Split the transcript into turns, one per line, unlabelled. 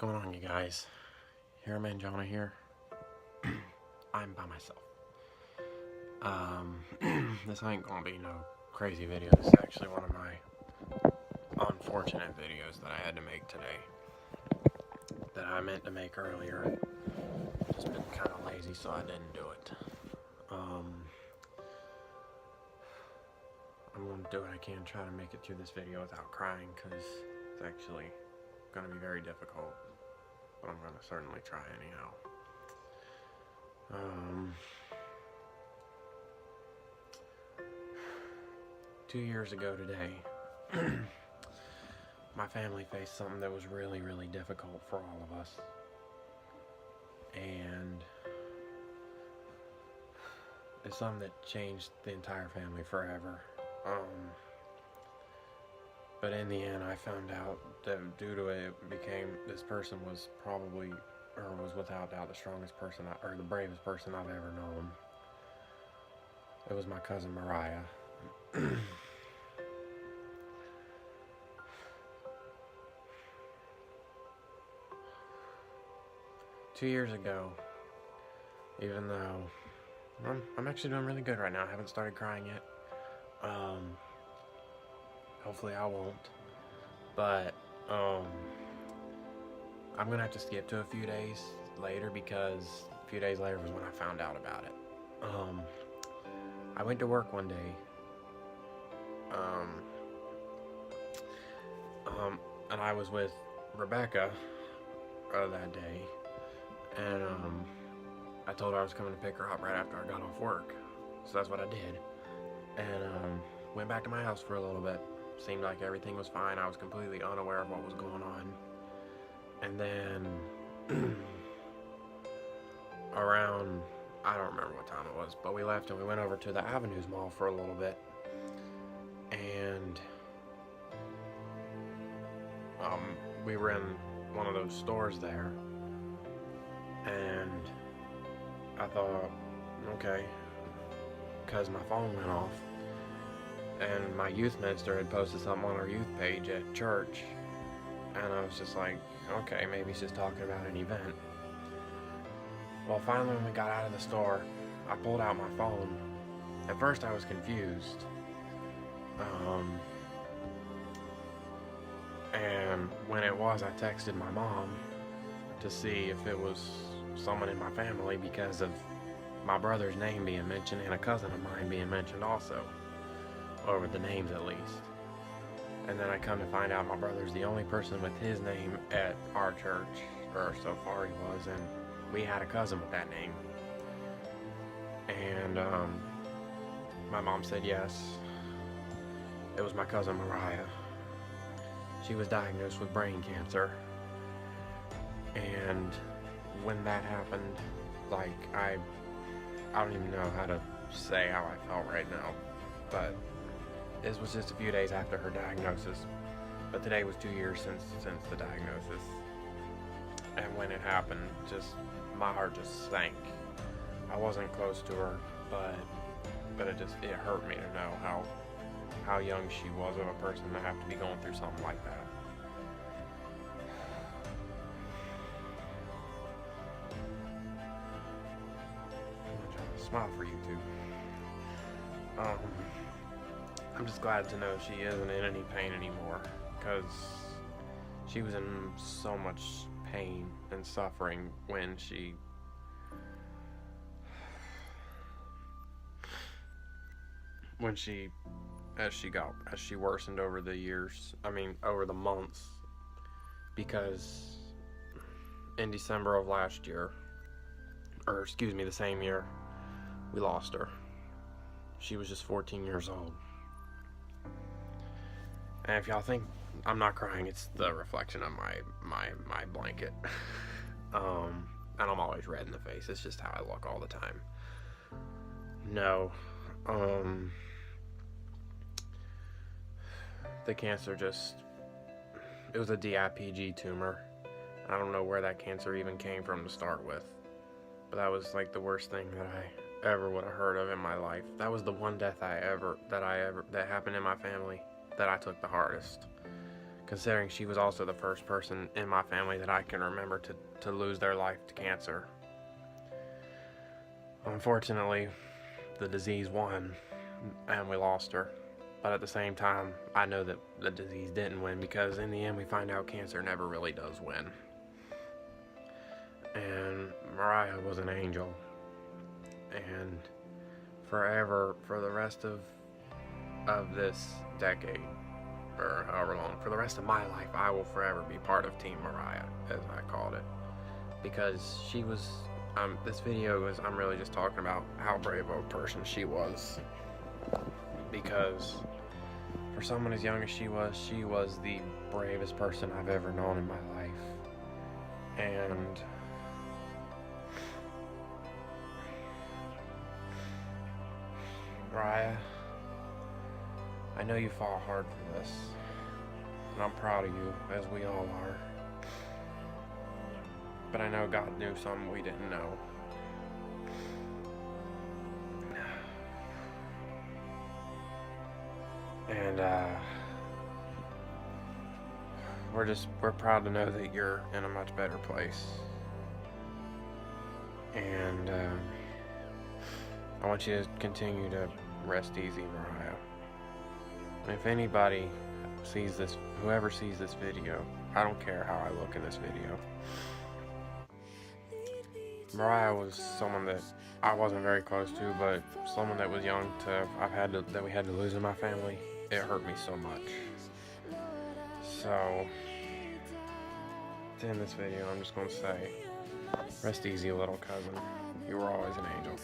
going on, you guys? Man Jonah here. I'm by myself. This ain't gonna be no crazy video. This is actually one of my unfortunate videos that I had to make today. That I meant to make earlier. Just been kind of lazy, so I didn't do it. I'm gonna do what I can, try to make it through this video without crying, because it's actually gonna be very difficult. But I'm going to certainly try anyhow. 2 years ago today, my family faced something that was really, really difficult for all of us. And it's something that changed the entire family forever. But in the end, I found out that due to it, this person was probably, or was without doubt, the strongest person, or the bravest person I've ever known. It was my cousin Mariah. 2 years ago, even though I'm actually doing really good right now. I haven't started crying yet. Hopefully I won't. But I'm gonna have to skip to a few days later, because a few days later was when I found out about it. I went to work one day. And I was with Rebecca that day, and I told her I was coming to pick her up right after I got off work. So that's what I did. And went back to my house for a little bit. Seemed like everything was fine. I was completely unaware of what was going on. And then around, I don't remember what time it was, but we left and we went over to the Avenues Mall for a little bit. And we were in one of those stores there, and I thought, okay, because my phone went off, and my youth minister had posted something on our youth page at church, and I was just like, okay, maybe he's just talking about an event. Well, finally when we got out of the store, I pulled out my phone. At first I was confused, and when it was, I texted my mom to see if it was someone in my family, because of my brother's name being mentioned and a cousin of mine being mentioned also, or with the names at least. And then I come to find out my brother's the only person with his name at our church, or so far he was, and we had a cousin with that name. And my mom said yes, it was my cousin Mariah. She was diagnosed with brain cancer. And when that happened, like, I don't even know how to say how I felt right now, but this was just a few days after her diagnosis. But today was 2 years since the diagnosis. And when it happened, just my heart just sank. I wasn't close to her, but it hurt me to know how young she was of a person to have to be going through something like that. I'm trying to smile for you too. I'm just glad to know she isn't in any pain anymore, because she was in so much pain and suffering when she as she worsened over the years, over the months, because in December of last year, or excuse me, the same year, we lost her. She was just 14 years old. And if y'all think I'm not crying, it's the reflection of my blanket. And I'm always red in the face. It's just how I look all the time. No. The cancer it was a DIPG tumor. I don't know where that cancer even came from to start with. But that was like the worst thing that I ever would have heard of in my life. That was the one death that happened in my family that I took the hardest. considering she was also the first person in my family that I can remember to lose their life to cancer. Unfortunately, the disease won, and we lost her. But at the same time, I know that the disease didn't win, because in the end we find out cancer never really does win. And Mariah was an angel. And forever, for the rest of this decade, or however long, for the rest of my life, I will forever be part of Team Mariah, as I called it. Because she was, this video is, I'm really just talking about how brave of a person she was. Because for someone as young as she was the bravest person I've ever known in my life. And Mariah, I know you fought hard for this, and I'm proud of you, as we all are. But I know God knew something we didn't know. And we're proud to know that you're in a much better place. And I want you to continue to rest easy, Mariah. And if anybody sees this, whoever sees this video, I don't care how I look in this video, Mariah was someone that I wasn't very close to, but someone that was young that we had to lose in my family. It hurt me so much. So to end this video, I'm just gonna say, rest easy, little cousin. You were always an angel.